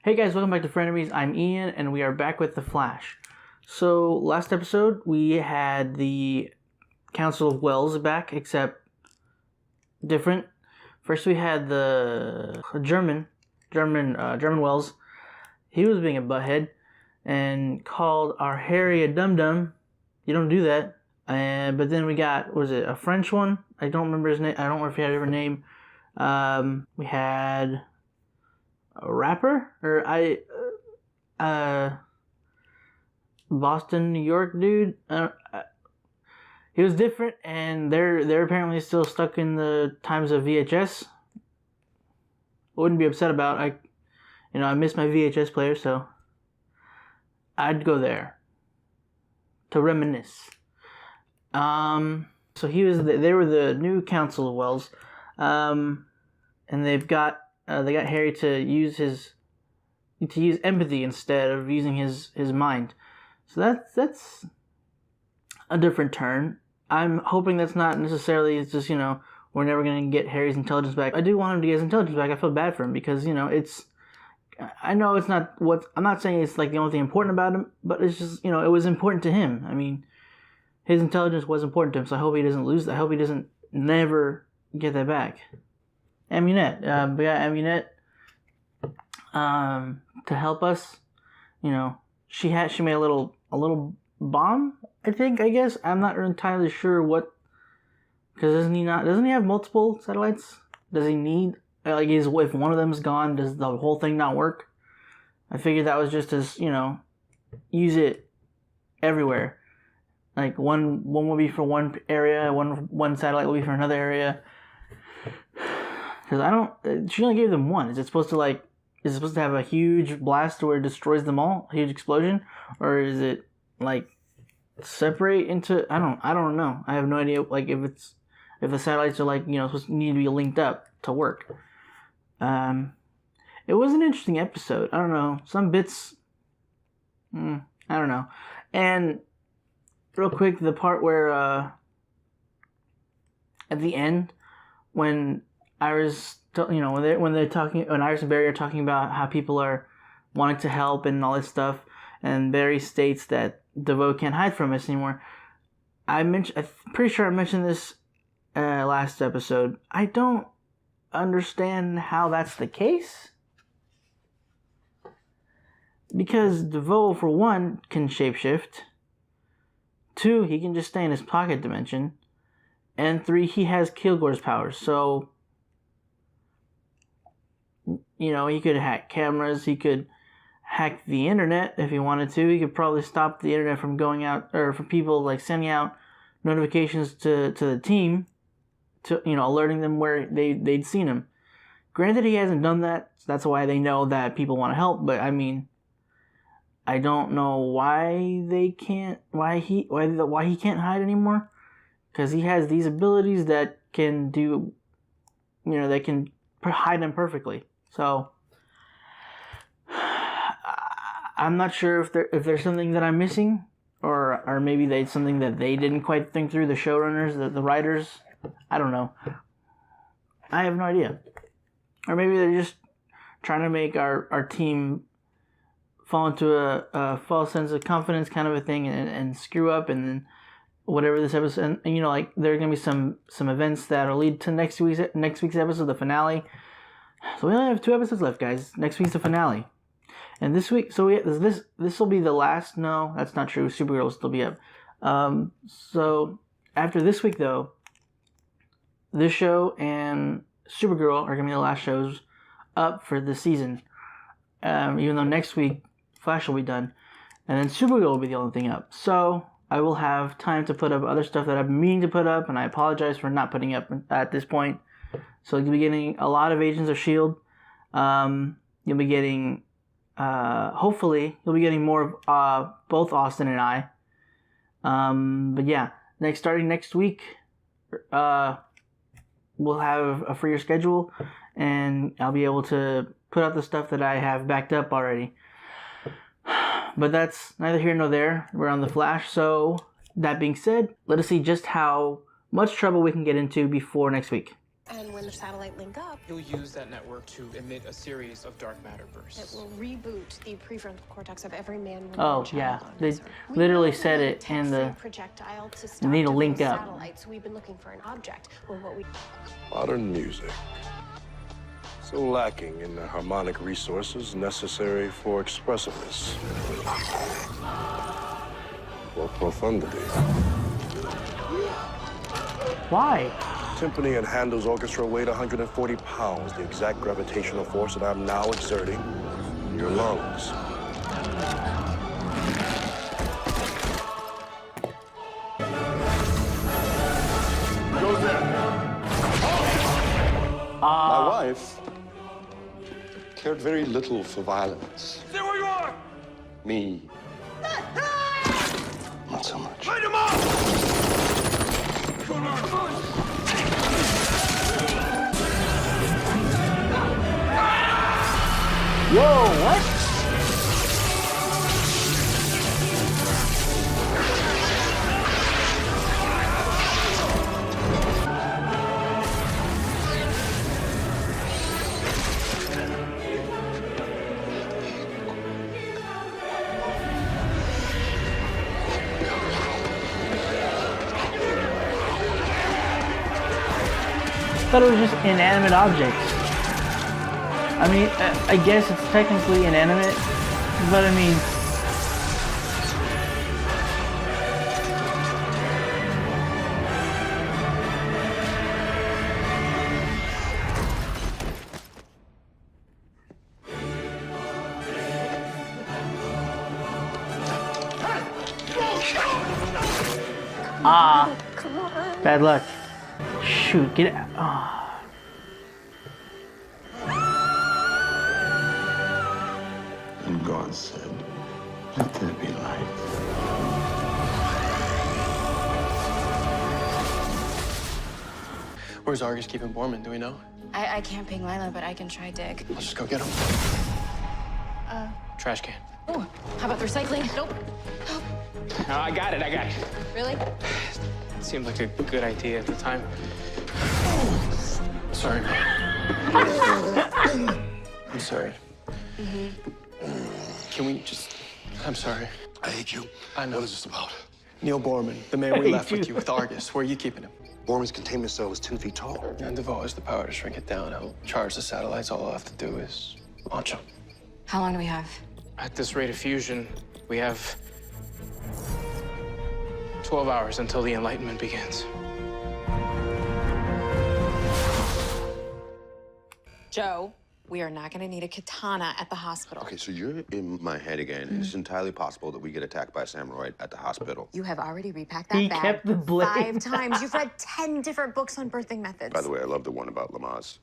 Hey guys, welcome back to Frenemies. I'm Ian, and we are back with The Flash. So, last episode, we had the Council of Wells back, except different. First, we had the German Wells. He was being a butthead and called our Harry a dum-dum. You don't do that. But then we got, was it a French one? I don't remember his name. I don't know if he had a different name. We had a rapper, or Boston, New York dude. He was different, and they're apparently still stuck in the times of VHS. I wouldn't be upset about. I miss my VHS player, so I'd go there to reminisce. So they were the new Council of Wells, and they got Harry to use empathy instead of using his mind. So that's a different turn. I'm hoping that's not necessarily, it's just, we're never going to get Harry's intelligence back. I do want him to get his intelligence back. I feel bad for him because, I know it's not I'm not saying it's like the only thing important about him, but it's just, it was important to him. I mean, his intelligence was important to him, so I hope he doesn't lose that. I hope he doesn't never get that back. Amunet. We got Amunet to help us. She made a little bomb, I guess. I'm not entirely sure what, because doesn't he have multiple satellites? Does he need, if one of them's gone, does the whole thing not work? I figured that was just as, use it everywhere. Like one will be for one area, one satellite will be for another area. Because she only gave them one. Is it supposed to have a huge blast where it destroys them all? A huge explosion? Or is it, separate into, I don't know. I have no idea, if the satellites are, supposed to need to be linked up to work. It was an interesting episode. I don't know. Some bits, I don't know. And, real quick, the part where, at the end, when Iris, when Iris and Barry are talking about how people are wanting to help and all this stuff, and Barry states that DeVoe can't hide from us anymore. I'm pretty sure I mentioned this last episode. I don't understand how that's the case, because DeVoe, for one, can shapeshift. 2, he can just stay in his pocket dimension, and 3, he has Kilgore's powers. So, he could hack cameras, he could hack the internet if he wanted to. He could probably stop the internet from going out, or from people sending out notifications to the team, to alerting them where they'd seen him. Granted, he hasn't done that, so that's why they know that people want to help. But I mean, I don't know why he can't hide anymore, because he has these abilities that can do, that can hide him perfectly. So I'm not sure if there's something that I'm missing, or maybe it's something that they didn't quite think through, the showrunners, the writers. I don't know. I have no idea. Or maybe they're just trying to make our team fall into a false sense of confidence kind of a thing, and screw up, and then whatever this episode, and there are gonna be some events that'll lead to next week's episode, the finale. So we only have 2 episodes left, guys. Next week's the finale. And this week, so this will be the last. No, that's not true. Supergirl will still be up. So after this week, though, this show and Supergirl are gonna be the last shows up for the season. Even though next week Flash will be done, and then Supergirl will be the only thing up. So I will have time to put up other stuff that I've been meaning to put up, and I apologize for not putting up at this point. So you'll be getting a lot of Agents of S.H.I.E.L.D. You'll be getting, hopefully, you'll be getting more of both Austin and I. But yeah, starting next week, we'll have a freer schedule, and I'll be able to put out the stuff that I have backed up already. But that's neither here nor there. We're on The Flash. So that being said, let us see just how much trouble we can get into before next week. And when the satellite link up, You'll use that network to emit a series of dark matter it bursts. will reboot the prefrontal cortex of every man, woman, Oh, and child yeah. on They this Earth. We literally know said that it in the... tech-free projectile to stop need to link different up. satellites, so we've been looking for an object. Well, what we Modern music. So lacking in the harmonic resources necessary for expressiveness. Or profundity. Why? Timpani and Handel's orchestra weighed 140 pounds, the exact gravitational force that I'm now exerting in your lungs. Goes there. My wife cared very little for violence. There you are! Me, not so much. Light him up! Whoa, what? I thought it was just inanimate objects. I mean, I guess it's technically inanimate, but I mean... Ah, bad luck. Shoot, get out. Oh. And God said, let there be light. Where's Argus keeping Borman? Do we know? I can't ping Lila, but I can try dig. I'll just go get him. Trash can. Oh, how about recycling? Nope. No, I got it. Really? It seemed like a good idea at the time. Sorry. I'm sorry. Can we just... I'm sorry. I hate you. I know. What is this about? Neil Borman, the man I we hate left with you. you with Argus. Where are you keeping him? Borman's containment cell is 10 feet tall. And DeVoe has the power to shrink it down. He'll charge the satellites. All I'll have to do is launch them. How long do we have? At this rate of fusion, we have 12 hours until the Enlightenment begins. Joe, we are not going to need a katana at the hospital. Okay, so you're in my head again. It's entirely possible that we get attacked by a samurai at the hospital. You have already repacked that He bag kept the blade. 5 times. You've read 10 different books on birthing methods. By the way, I love the one about Lamaze.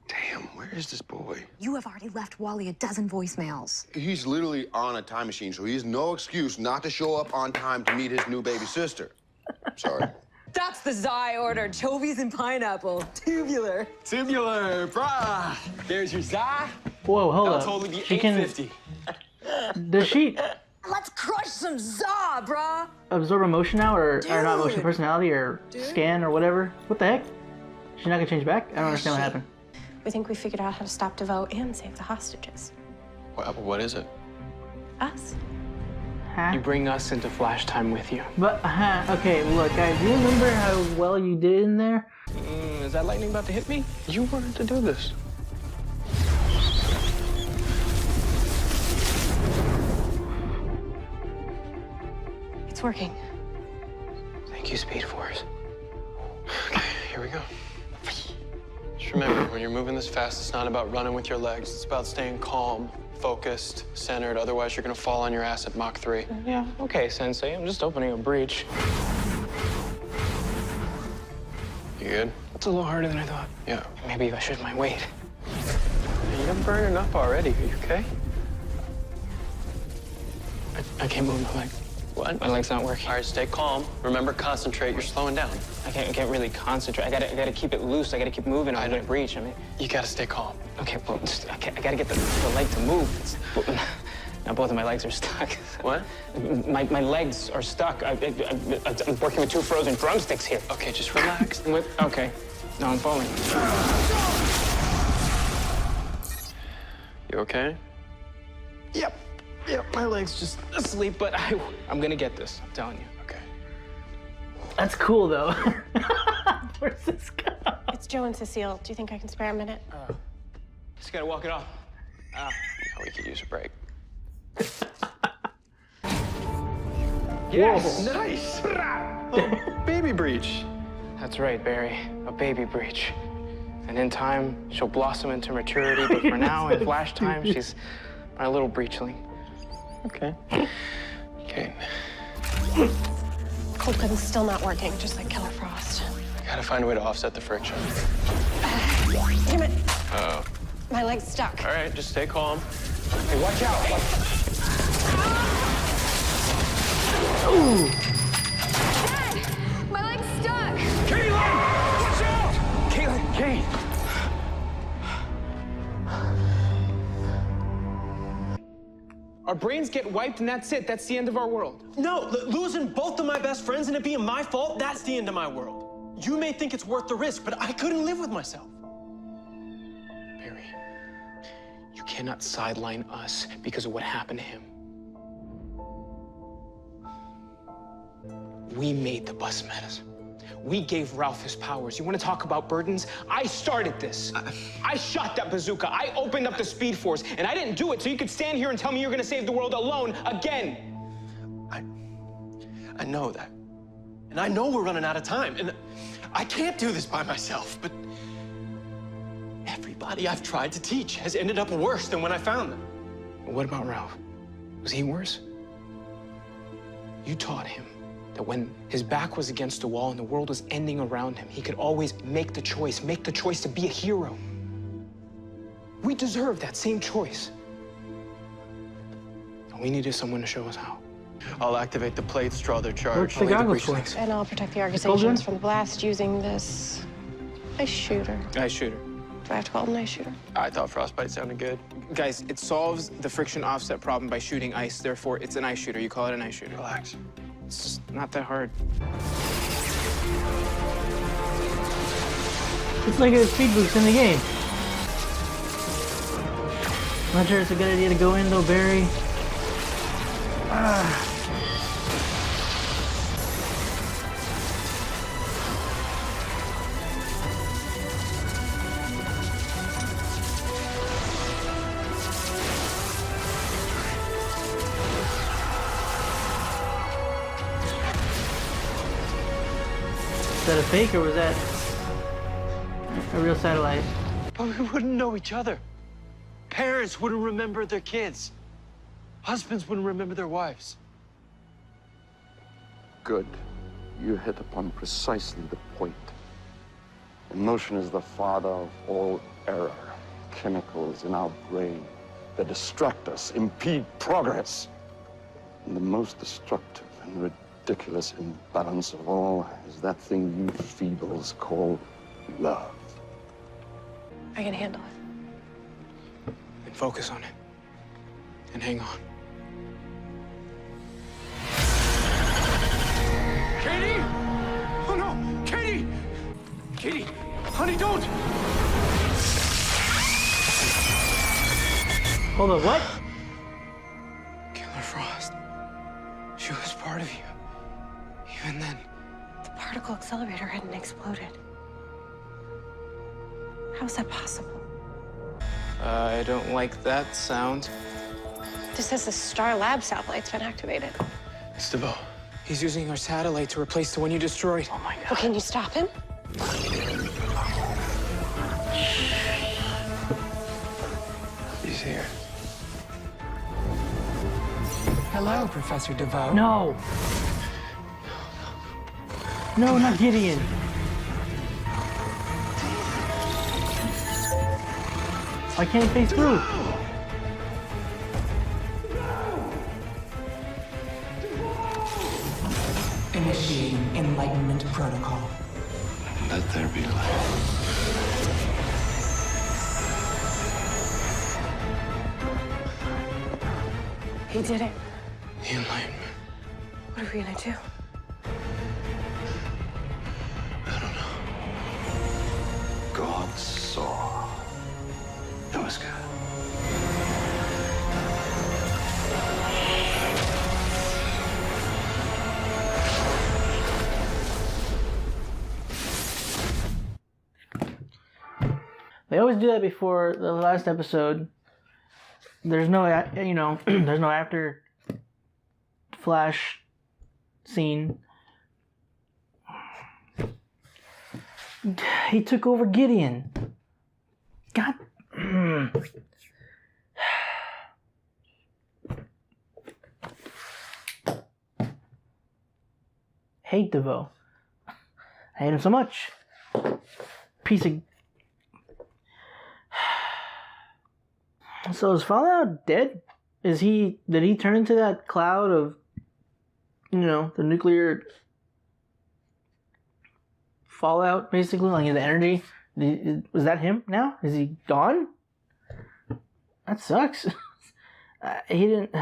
Damn, where is this boy? You have already left Wally a dozen voicemails. He's literally on a time machine, so he has no excuse not to show up on time to meet his new baby sister. Sorry. That's the Zai order. Chovies and pineapple. Tubular. Tubular, brah! There's your Zai. Whoa, hold That'll up. totally be She can... $8.50. Does she Let's crush some za, brah. absorb emotion now, or not emotion, Dude. personality, or scan, or whatever? What the heck? She's not gonna change back? I don't understand what happened. we think we figured out how to stop DeVoe and save the hostages. What is it? Us. Huh? You bring us into flash time with you. But, okay, look, guys, do you remember how well you did in there? Is that lightning about to hit me? You wanted to do this. It's working. Thank you, Speed Force. Okay, here we go. Just remember, when you're moving this fast, it's not about running with your legs. It's about staying calm, focused, centered. Otherwise, you're gonna fall on your ass at Mach 3. Yeah, okay, Sensei. I'm just opening a breach. You good? It's a little harder than I thought. Yeah. Maybe I should my weight. You're burning up already. Are you okay? I can't move my leg. What? My leg's not working. All right, stay calm. Remember, concentrate. You're slowing down. I can't really concentrate. I gotta keep it loose. I gotta keep moving. I'm gonna breach. I mean, you gotta stay calm. Okay, well, I gotta get the leg to move. Now both of my legs are stuck. What? My legs are stuck. I'm working with 2 frozen drumsticks here. Okay, just relax. Okay. No, I'm falling. You okay? Yep. My leg's just asleep, but I'm gonna get this. I'm telling you. Okay. That's cool, though. Where's this go? It's Joe and Cecile. Do you think I can spare a minute? Just gotta walk it off. We could use a break. Yes! Nice! Oh, baby breach. That's right, Barry. A baby breach. And in time, she'll blossom into maturity, but for now, in flash time, she's my little breachling. Okay. Okay. Cold gun's still not working, just like Killer Frost. I gotta find a way to offset the friction. Damn it. Uh-oh. My leg's stuck. All right, just stay calm. Hey, watch out! Ooh! Dad! My leg's stuck! Caitlin! Watch out! Caitlin, Kate! Our brains get wiped and that's it. That's the end of our world. No, losing both of my best friends and it being my fault, that's the end of my world. You may think it's worth the risk, but I couldn't live with myself. Barry, you cannot sideline us because of what happened to him. We made the bus medicine. We gave Ralph his powers. You want to talk about burdens? I started this. I shot that bazooka. I opened up the Speed Force, and I didn't do it so you could stand here and tell me you're going to save the world alone again. I know that. And I know we're running out of time. And I can't do this by myself, but everybody I've tried to teach has ended up worse than when I found them. What about Ralph? Was he worse? You taught him that when his back was against the wall and the world was ending around him, he could always make the choice to be a hero. We deserve that same choice. And we needed someone to show us how. I'll activate the plates, draw their charge. What's the goggles for? And I'll protect the Golden? Argus from the blast using this ice shooter. Ice shooter. Do I have to call it an ice shooter? I thought frostbite sounded good. Guys, it solves the friction offset problem by shooting ice. Therefore, it's an ice shooter. You call it an ice shooter. Relax. It's just not that hard. It's like a speed boost in the game. Not sure it's a good idea to go in though, Barry. Is that a fake or was that a real satellite? But we wouldn't know each other. Parents wouldn't remember their kids. Husbands wouldn't remember their wives. Good. You hit upon precisely the point. Emotion is the father of all error. Chemicals in our brain that distract us, impede progress. And the most destructive and ridiculous imbalance of all is that thing you feebles call love. I can handle it. And focus on it. And hang on. Katie! Oh no! Katie! Katie! Honey, don't! Hold on, what? Killer Frost. She was part of you. Even then. The particle accelerator hadn't exploded. How's that possible? I don't like that sound. This says the Star Lab satellite's been activated. It's DeVoe. He's using our satellite to replace the one you destroyed. Oh my God. Well, can you stop him? He's here. Hello, Professor DeVoe. No. No, not Gideon. Why can't he face through? Initiating Enlightenment Protocol. Let there be light. He did it. The Enlightenment. What are we gonna do? I don't know. They always do that before the last episode. There's no, there's no after Flash scene. He took over Gideon. God. Hate DeVoe. I hate him so much. Piece of. So is Fallout dead? Did he turn into that cloud of, the nuclear fallout, basically, like the energy? Was that him now? Is he gone? That sucks. He didn't.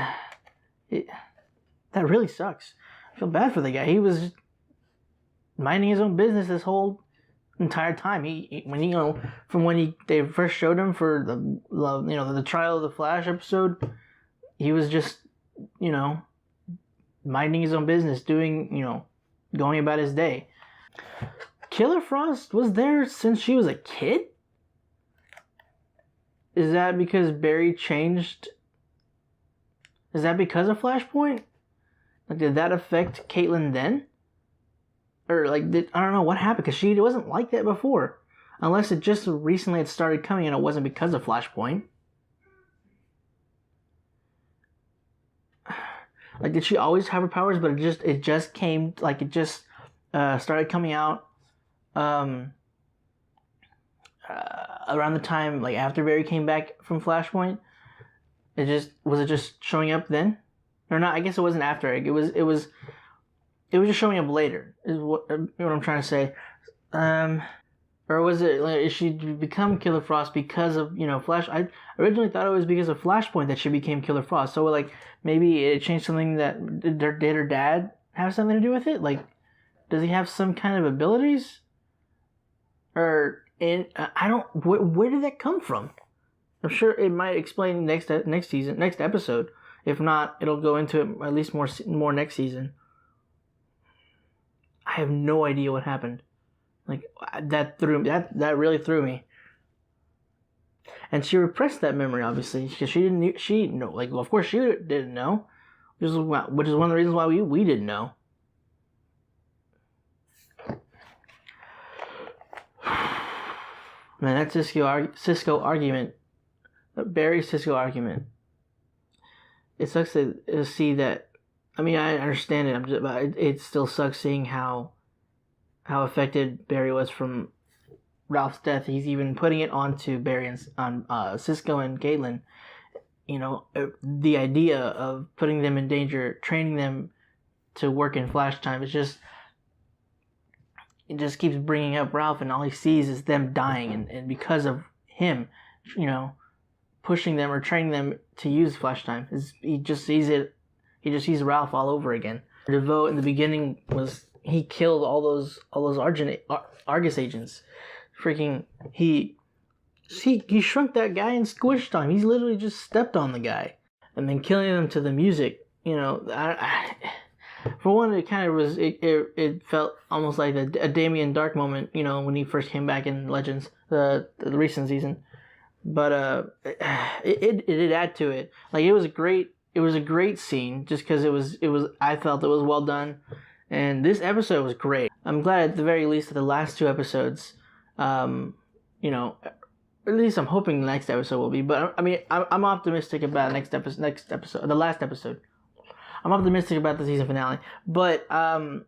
That really sucks. I feel bad for the guy. He was minding his own business this whole entire time. From when they first showed him for the trial of the Flash episode, he was just, minding his own business, doing, going about his day. Killer Frost was there since she was a kid? Is that because Barry changed? Is that because of Flashpoint? Like, did that affect Caitlin then? Or, like, I don't know what happened, because she wasn't like that before. Unless it just recently had started coming and it wasn't because of Flashpoint. Like, did she always have her powers, but it just came, like, it just started coming out around the time, like, after Barry came back from Flashpoint? Was it just showing up then? Or not? I guess it wasn't after. It was just showing up later. Is what I'm trying to say. Or was it, like, is she become Killer Frost because of, Flash? I originally thought it was because of Flashpoint that she became Killer Frost. So, like, maybe it changed something that, did her dad have something to do with it? Like, does he have some kind of abilities? Or, where did that come from? I'm sure it might explain next episode. If not, it'll go into it at least more next season. I have no idea what happened. Like, that really threw me. And she repressed that memory, obviously, because of course she didn't know, which is one of the reasons why we didn't know. Man, that Cisco argument, Barry Cisco argument. It sucks to see that. I mean, I understand it. But it still sucks seeing how affected Barry was from Ralph's death. He's even putting it onto Barry on Cisco and Caitlin. The idea of putting them in danger, training them to work in Flash time. It just keeps bringing up Ralph, and all he sees is them dying, and because of him, pushing them or training them to use Flash time, he just sees it. He just sees Ralph all over again. DeVoe in the beginning he killed all those Argus agents. Freaking he shrunk that guy and squished on him. He's literally just stepped on the guy, and then killing him to the music. For one, it kind of was. It felt almost like a Damien Dark moment. When he first came back in Legends, the recent season. But it did add to it. Like, it was a great scene, just because I felt it was well done, and this episode was great. I'm glad at the very least that the last two episodes, at least I'm hoping the next episode will be. But I mean, I'm optimistic about next episode, the last episode. I'm optimistic about the season finale, but again,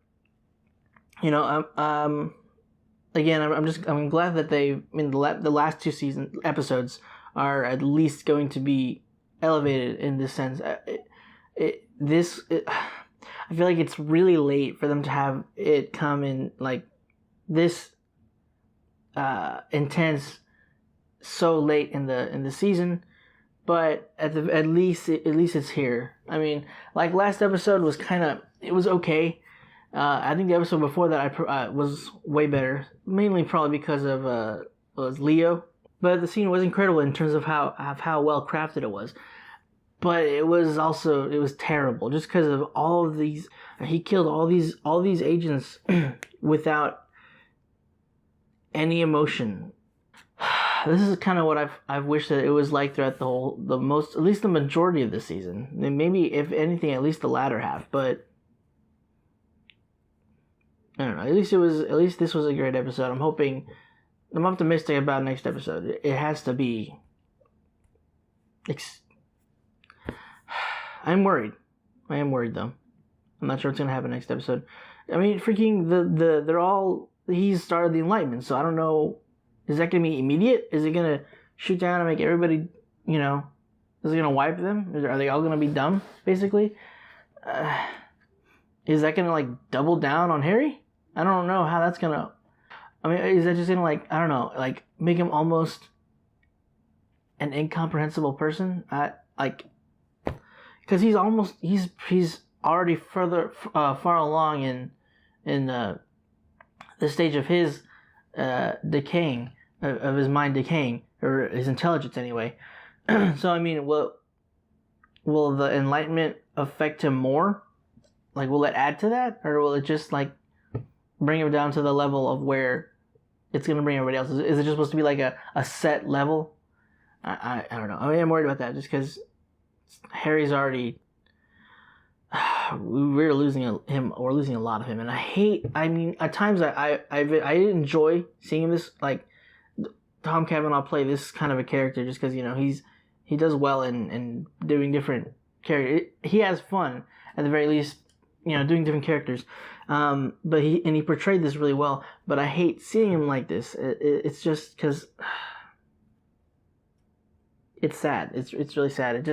I'm glad that the last two season episodes are at least going to be elevated in this sense. I feel like it's really late for them to have it come in like this intense so late in the season. But at least it's here. I mean, like, last episode was it was okay. I think the episode before that was way better, mainly probably because of was Leo. But the scene was incredible in terms of how well crafted it was. But it was terrible just because of all of these. He killed all these agents without any emotion. this is kind of what I've wished that it was like throughout at least the majority of the season. And maybe, if anything, at least the latter half. But I don't know. At least this was a great episode. I'm optimistic about next episode. It has to be. I'm worried. I am worried though. I'm not sure what's gonna happen next episode. I mean, freaking he's started the Enlightenment, so I don't know. Is that gonna be immediate? Is it gonna shoot down and make everybody, is it gonna wipe them? Are they all gonna be dumb, basically? Is that gonna, double down on Harry? I don't know how that's gonna... I mean, is that just gonna, I don't know, make him almost an incomprehensible person? Because he's already far along in the stage of his decaying, of his mind decaying, or his intelligence anyway. So I mean, will the Enlightenment affect him more? Will it add to that, or will it just bring him down to the level of where it's gonna bring everybody else? Is it just supposed to be a set level? I don't know. I mean, I'm worried about that just because Harry's already. We're losing him. We're losing a lot of him, and I mean, at times I enjoy seeing him Tom Cavanaugh play this kind of a character just because he does well in doing different characters. He has fun at the very least, doing different characters. But he portrayed this really well. But I hate seeing him like this. It's just because it's sad. It's really sad.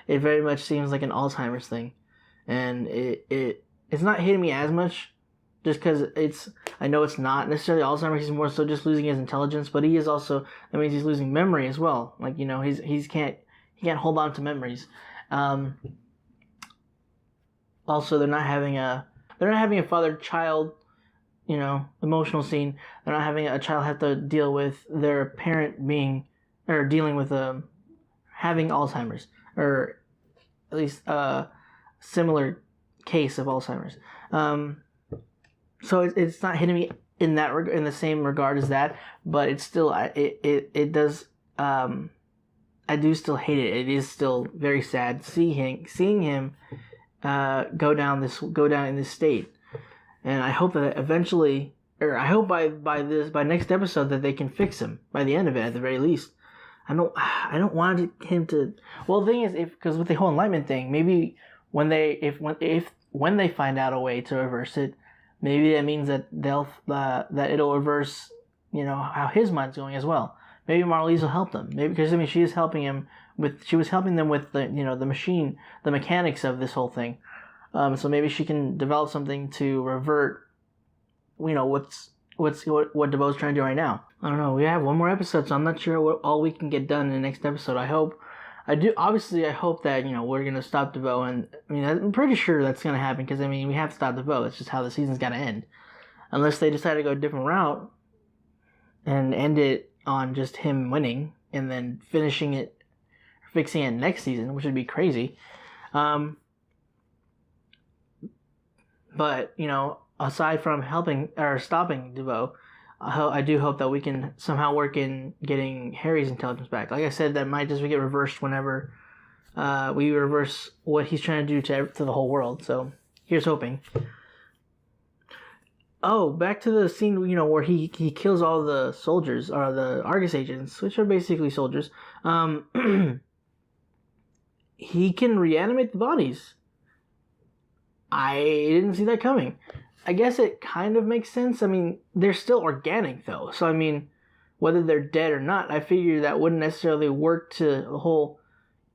It very much seems like an Alzheimer's thing. And it's not hitting me as much just because I know it's not necessarily Alzheimer's. He's more so just losing his intelligence, but he is also, that means he's losing memory as well. He can't hold on to memories. Also, they're not having a father-child, emotional scene. They're not having a child have to deal with their parent dealing with having Alzheimer's, or at least similar case of Alzheimer's. So it's not hitting me in the same regard as that, but it's still it does. I do still hate it. It is still very sad seeing him go down in this state, and I hope that eventually, or I hope by next episode that they can fix him by the end of it at the very least. I don't want him to. Well, the thing is, because with the whole Enlightenment thing, maybe when they find out a way to reverse it, maybe that means that that it'll reverse, how his mind's going as well. Maybe Marlize will help them. Maybe because she was helping them with the machine, the mechanics of this whole thing. So maybe she can develop something to revert, what DeVoe's trying to do right now. I don't know. We have one more episode, so I'm not sure what all we can get done in the next episode. I hope that, we're going to stop DeVoe, and I mean, I'm pretty sure that's going to happen, because I mean, we have to stop DeVoe. That's just how the season's got to end. Unless they decide to go a different route and end it on just him winning and then fixing it next season, which would be crazy. But, aside from helping or stopping DeVoe, I do hope that we can somehow work in getting Harry's intelligence back. Like I said, that might just get reversed whenever we reverse what he's trying to do to the whole world. So here's hoping. Oh, back to the scene, where he kills all the soldiers, or the Argus agents, which are basically soldiers. He can reanimate the bodies. I didn't see that coming. I guess it kind of makes sense. I mean, they're still organic, though. So, I mean, whether they're dead or not, I figure that wouldn't necessarily work to the whole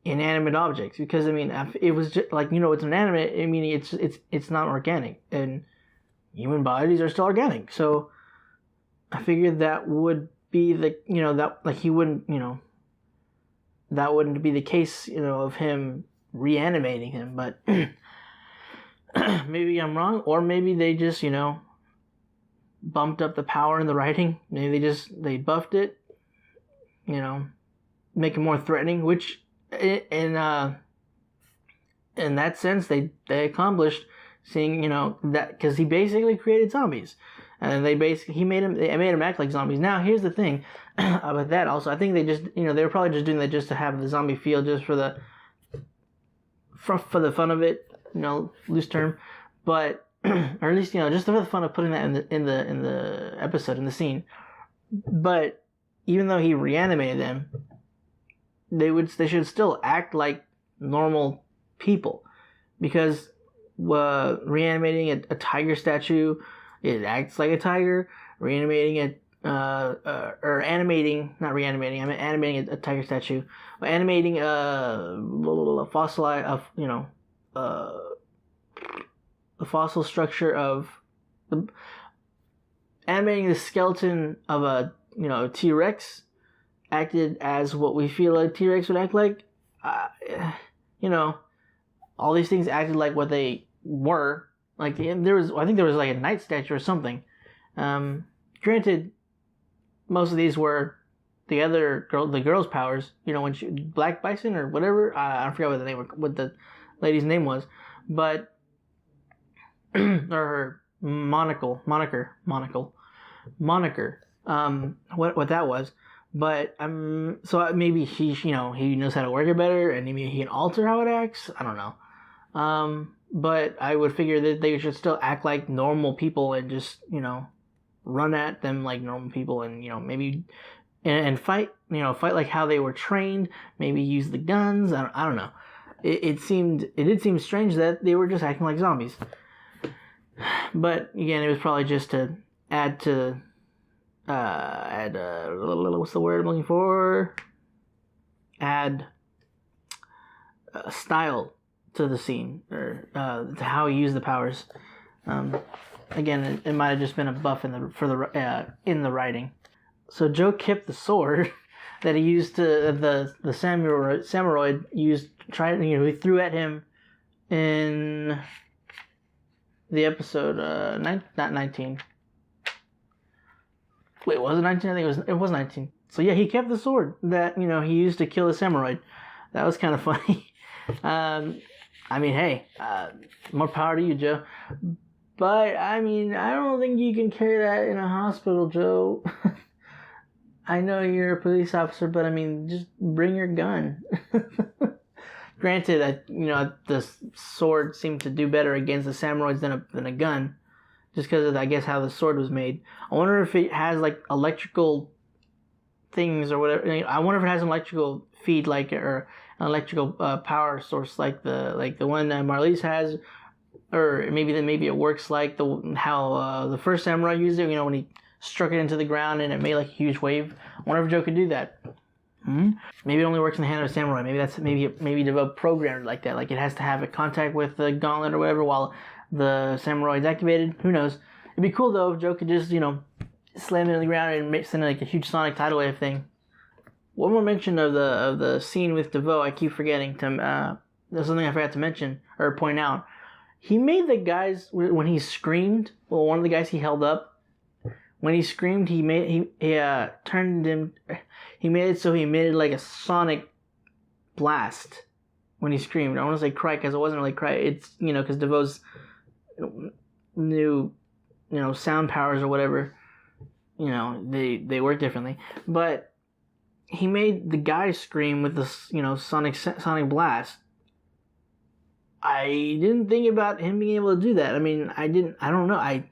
inanimate objects. Because, I mean, if it was just, it's inanimate, I mean, it's not organic. And human bodies are still organic. So, I figured that would be he wouldn't, that wouldn't be the case, of him reanimating him. But maybe I'm wrong, or maybe they just, bumped up the power in the writing. Maybe they buffed it, make it more threatening, which in that sense they accomplished, seeing, that, because he basically created zombies. and they made him act like zombies. Now here's the thing about that. Also, I think they just they were probably just doing that just to have the zombie feel, just for the fun of it, loose term, but or at least just for the fun of putting that in the episode, in the scene. But even though he reanimated them, they should still act like normal people, because reanimating a tiger statue, it acts like a tiger. Reanimating animating a tiger statue, but animating a fossilized, the fossil structure of animating the skeleton of a T-Rex acted as what we feel like T-Rex would act like. All these things acted like what they were. Like I think there was like a night statue or something. Granted, most of these were the girl's powers. When she Black Bison or whatever. I forgot what the lady's name was, but or her moniker. What that was. But so maybe he knows how to work it better, and maybe he can alter how it acts. I don't know. But I would figure that they should still act like normal people and just run at them like normal people, and maybe and fight like how they were trained. Maybe use the guns. I don't know. It did seem strange that they were just acting like zombies. But again, it was probably just to add what's the word I'm looking for? Add style to the scene, or to how he used the powers. Again, it might have just been a buff in the writing. So Joe kept the sword that he used to the Samuroid used. He threw at him in the episode not 19. Wait, was it 19? I think it was 19. So yeah, he kept the sword that he used to kill the Samuroid. That was kind of funny. Hey, more power to you, Joe. But I don't think you can carry that in a hospital, Joe. I know you're a police officer, but just bring your gun. Granted, the sword seemed to do better against the Samuroids than a gun, just because of, I guess, how the sword was made. I wonder if it has like electrical things or whatever. I wonder if it has an electrical feed, or an electrical power source like the one that Marlize has, or maybe it works like how the first samurai used it. When he struck it into the ground and it made like a huge wave. I wonder if Joe could do that. Maybe it only works in the hand of a samurai. Maybe develop programmed like that. Like it has to have a contact with the gauntlet or whatever while the samurai is activated. Who knows? It'd be cool though if Joe could just slam it in the ground and send like a huge sonic tidal wave thing. One more mention of the scene with DeVoe. I keep forgetting to. There's something I forgot to mention or point out. He made the guys when he screamed. Well, one of the guys he held up. When he screamed, he turned him. He made it so he emitted like a sonic blast when he screamed. I want to say cry because it wasn't really cry. It's because DeVoe's new sound powers or whatever. They work differently, but he made the guy scream with this sonic blast. I didn't think about him being able to do that. I don't know.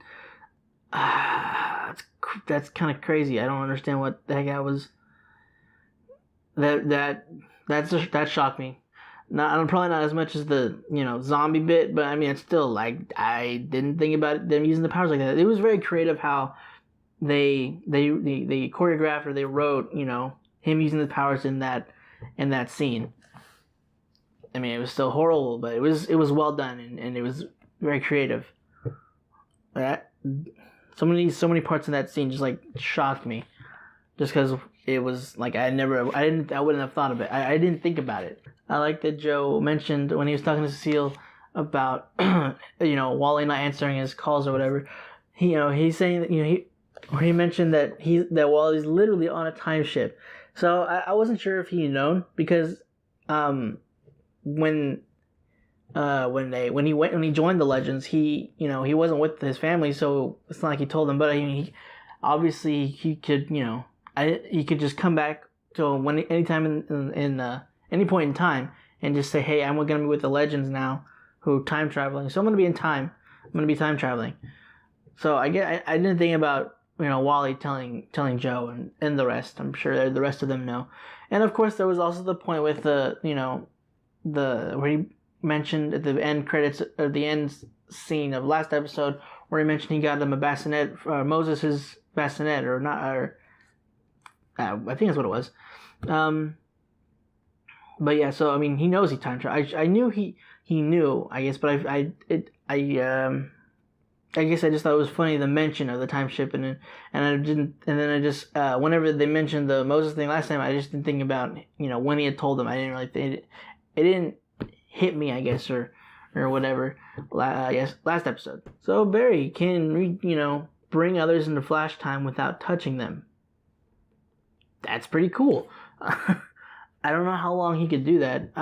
That's kind of crazy. I don't understand what the heck that was. That shocked me. Probably not as much as the zombie bit, but it's still like I didn't think about them using the powers like that. It was very creative how they choreographed or they wrote him using the powers in that scene. It was still horrible, but it was well done and it was very creative. So many parts in that scene just like shocked me, just because it was like I wouldn't have thought of it. I didn't think about it. I like that Joe mentioned when he was talking to Cecile about Wally not answering his calls or whatever. He's saying that he mentioned that Wally's literally on a time ship. So I wasn't sure if he known because when when he joined the Legends, he wasn't with his family, so it's not like he told them. But obviously he could he could just come back to anytime in any point in time and just say, hey, I'm going to be with the Legends now, who time traveling. So I'm going to be in time. I'm going to be time traveling. So I didn't think about Wally telling Joe and the rest. I'm sure the rest of them know. And of course there was also the point with where he mentioned at the end credits or the end scene of last episode where he mentioned he got him a bassinet, Moses' bassinet, or not, or I think that's what it was. But yeah, so I mean, he knows he time traveled. I knew he knew, I guess, but I guess I just thought it was funny, the mention of the time ship, and I didn't, and then I just whenever they mentioned the Moses thing last time, I just didn't think about when he had told them. I didn't really think it didn't hit me, I guess, or whatever. Yes, last episode. So Barry can bring others into flash time without touching them. That's pretty cool. I don't know how long he could do that,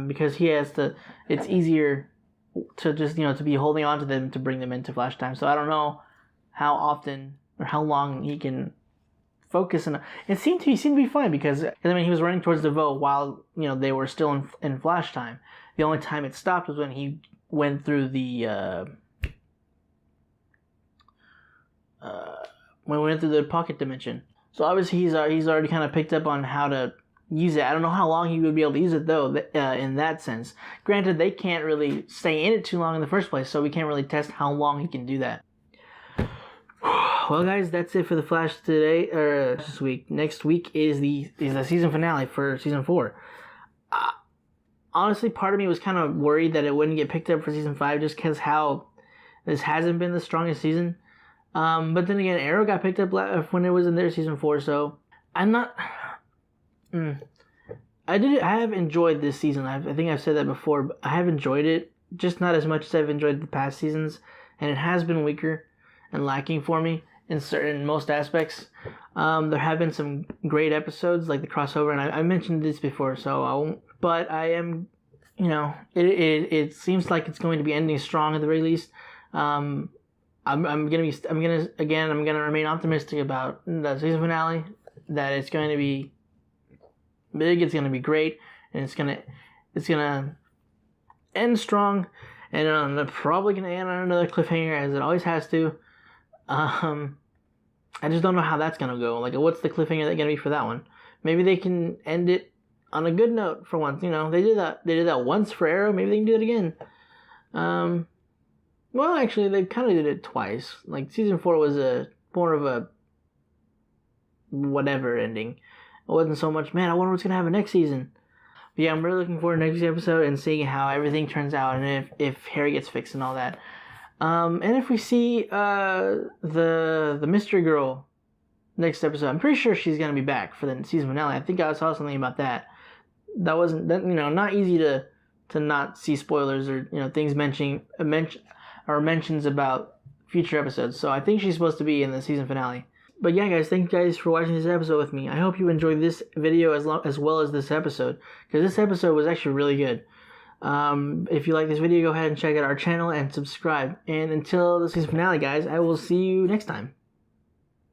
because he has to. It's easier to just to be holding on to them to bring them into flash time. So I don't know how often or how long he can focus on. He seemed to be fine, because I mean he was running towards DeVoe while they were still in flash time. The only time it stopped was when he went through the when we went through the pocket dimension. So obviously he's already kind of picked up on how to use it. I don't know how long he would be able to use it though, in that sense. Granted, they can't really stay in it too long in the first place, so we can't really test how long he can do that. Well, guys, that's it for the Flash today, or this week. Next week is the season finale for season 4. Honestly, part of me was kind of worried that it wouldn't get picked up for season 5, just because how this hasn't been the strongest season. But then again, Arrow got picked up when it was in their season 4, so I'm not. I have enjoyed this season. I think I've said that before, but I have enjoyed it, just not as much as I've enjoyed the past seasons, and it has been weaker and lacking for me in most aspects. There have been some great episodes like the crossover, and I mentioned this before, so I won't. But I am, it seems like it's going to be ending strong at the very least. I'm gonna remain optimistic about the season finale, that it's going to be big, it's gonna be great, and it's gonna end strong, and probably gonna end on another cliffhanger, as it always has to. I just don't know how that's gonna go. Like, what's the cliffhanger that's gonna be for that one? Maybe they can end it on a good note for once. They did that once for Arrow. Maybe they can do it again. Well, actually, they kind of did it twice. Like, season 4 was more of a whatever ending. It wasn't so much, man, I wonder what's going to happen next season. But yeah, I'm really looking forward to next episode and seeing how everything turns out, and if Harry gets fixed and all that. And if we see the Mystery Girl next episode, I'm pretty sure she's going to be back for the season finale. I think I saw something about that. That wasn't, not easy to not see spoilers or, things mentions about future episodes. So I think she's supposed to be in the season finale. But yeah, guys, thank you guys for watching this episode with me. I hope you enjoyed this video as well as this episode, because this episode was actually really good. If you like this video, go ahead and check out our channel and subscribe. And until the season finale, guys, I will see you next time.